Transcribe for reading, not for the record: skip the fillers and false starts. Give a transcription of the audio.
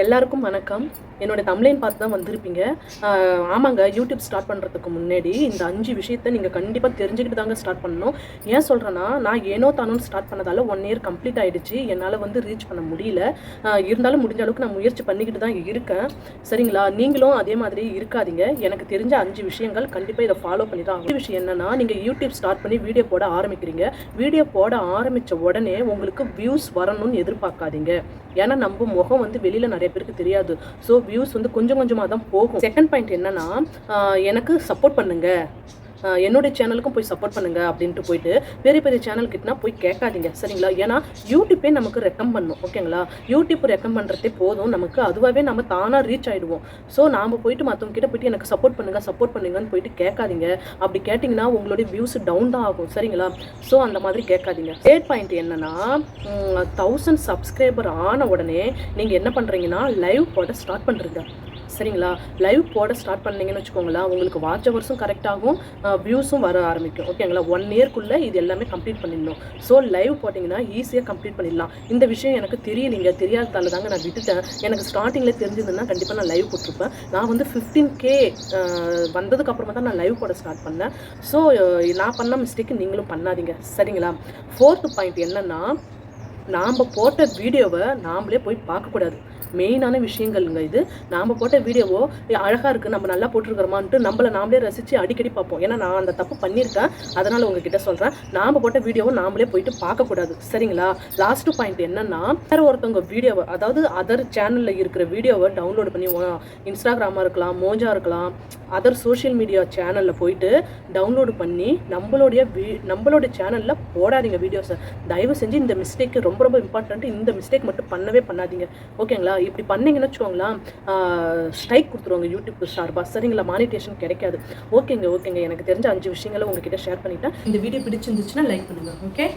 எல்லாருக்கும் வணக்கம். என்னோட தம்ப்லைன் பார்த்து தான் வந்திருப்பீங்க. ஆமாங்க, யூடியூப் ஸ்டார்ட் பண்ணுறதுக்கு முன்னாடி இந்த 5 விஷயத்தை நீங்கள் கண்டிப்பாக தெரிஞ்சுக்கிட்டு தாங்க ஸ்டார்ட் பண்ணணும். ஏன் சொல்கிறேன்னா, நான் ஏனோ தானோன்னு ஸ்டார்ட் பண்ணதால் 1 இயர் கம்ப்ளீட் ஆகிடுச்சு. என்னால் ரீச் பண்ண முடியல. இருந்தாலும் முடிஞ்ச அளவுக்கு நான் முயற்சி பண்ணிக்கிட்டு தான் இருக்கேன். சரிங்களா? நீங்களும் அதே மாதிரி இருக்காதீங்க. எனக்கு தெரிஞ்ச 5 விஷயங்கள் கண்டிப்பாக இதை ஃபாலோ பண்ணி தான். 5 விஷயம் என்னென்னா, நீங்கள் யூடியூப் ஸ்டார்ட் பண்ணி வீடியோ போட ஆரம்பிக்கிறீங்க. வீடியோ போட ஆரம்பித்த உடனே உங்களுக்கு வியூஸ் வரணும்னு எதிர்பார்க்காதீங்க. ஏன்னா நம்ம முகம் வெளியில் நிறைய பேருக்கு தெரியாது. ஸோ வியூஸ் கொஞ்சம் கொஞ்சமாக தான் போகும். செகண்ட் பாயிண்ட் என்னன்னா, எனக்கு சப்போர்ட் பண்ணுங்க, என்னுடைய சேனலுக்கும் போய் சப்போர்ட் பண்ணுங்க அப்படின்ட்டு போயிட்டு பெரிய பெரிய சேனல் கிட்டனா போய் கேட்காதீங்க. சரிங்களா? ஏன்னா யூடியூப்பே நமக்கு ரெக்கமெண்ட் பண்ணும். ஓகேங்களா? யூடியூப் ரெக்கமெண்ட் பண்ணுறதே போதும், நமக்கு அதுவாகவே நம்ம தானாக ரீச் ஆகிடுவோம். ஸோ நாம் போயிட்டு மற்றவங்க கிட்ட போயிட்டு எனக்கு சப்போர்ட் பண்ணுங்கன்னு போயிட்டு கேட்காதீங்க. அப்படி கேட்டிங்கன்னா உங்களுடைய வியூஸ் டவுன் தான் ஆகும். சரிங்களா? ஸோ அந்த மாதிரி கேட்காதீங்க. தேர்ட் பாயிண்ட் என்னன்னா, 1000 சப்ஸ்கிரைபர் ஆன உடனே நீங்கள் என்ன பண்ணுறீங்கன்னா, லைவ் போட ஸ்டார்ட் பண்ணுறீங்க. சரிங்களா? லைவ் போட ஸ்டார்ட் பண்ணீங்கன்னு வச்சுக்கோங்களேன், உங்களுக்கு வாட்ச் ஹவர்ஸும் கரெக்டாகும், வியூஸும் வர ஆரம்பிக்கும். ஓகேங்களா? 1 இயர்க்குள்ளே இது எல்லாமே கம்ப்ளீட் பண்ணிடணும். ஸோ லைவ் போட்டிங்கன்னா ஈஸியாக கம்ப்ளீட் பண்ணிடலாம். இந்த விஷயம் எனக்கு தெரியலைங்க, தெரியாததால தாங்க நான் விட்டுட்டேன். எனக்கு ஸ்டார்டிங்கில் தெரிஞ்சதுன்னா கண்டிப்பாக நான் லைவ் போட்டிருப்பேன். நான் 15K வந்ததுக்கப்புறமா தான் நான் லைவ் போட ஸ்டார்ட் பண்ணேன். ஸோ நான் பண்ண மிஸ்டேக்கு நீங்களும் பண்ணாதீங்க. சரிங்களா? 4th பாயிண்ட் என்னென்னா, நாம் போட்ட வீடியோவை நாமளே போய் பார்க்கக்கூடாது. மெயினான விஷயங்கள்ங்க இது. நாம் போட்ட வீடியோவோ அழகாக இருக்குது, நம்ம நல்லா போட்டிருக்கிறோமான்ட்டு நம்மளை நாமளே ரசித்து அடிக்கடி பார்ப்போம். ஏன்னா நான் அந்த தப்பு பண்ணியிருக்கேன், அதனால் உங்ககிட்ட சொல்கிறேன். நாம் போட்ட வீடியோவை நாமளே போயிட்டு பார்க்கக்கூடாது. சரிங்களா? லாஸ்ட்டு பாயிண்ட் என்னென்னா, வேறு ஒருத்தவங்க வீடியோவை, அதாவது அதர் சேனலில் இருக்கிற வீடியோவை டவுன்லோட் பண்ணி இன்ஸ்டாகிராமாக இருக்கலாம், மோஜா இருக்கலாம், அதர் சோஷியல் மீடியா சேனலில் போயிட்டு டவுன்லோடு பண்ணி நம்மளுடைய சேனலில் போடாதீங்க வீடியோஸை. தயவு செஞ்சு இந்த மிஸ்டேக்கு ரொம்ப ரொம்ப இம்பார்ட்டன்ட்டு. இந்த மிஸ்டேக் மட்டும் பண்ணவே பண்ணாதீங்க. ஓகேங்களா? இப்படி பண்ணீங்கன்னு வச்சுக்கோங்களேன், ஸ்ட்ரைக் கொடுத்துருவாங்க யூடியூப் சார்பாக. சரிங்களா? மானிட்டேஷன் கிடைக்காது. ஓகேங்க. எனக்கு தெரிஞ்ச 5 விஷயங்களை உங்ககிட்ட ஷேர் பண்ணிட்டேன். இந்த வீடியோ பிடிச்சிருந்துச்சுன்னா லைக் பண்ணுங்கள். ஓகே.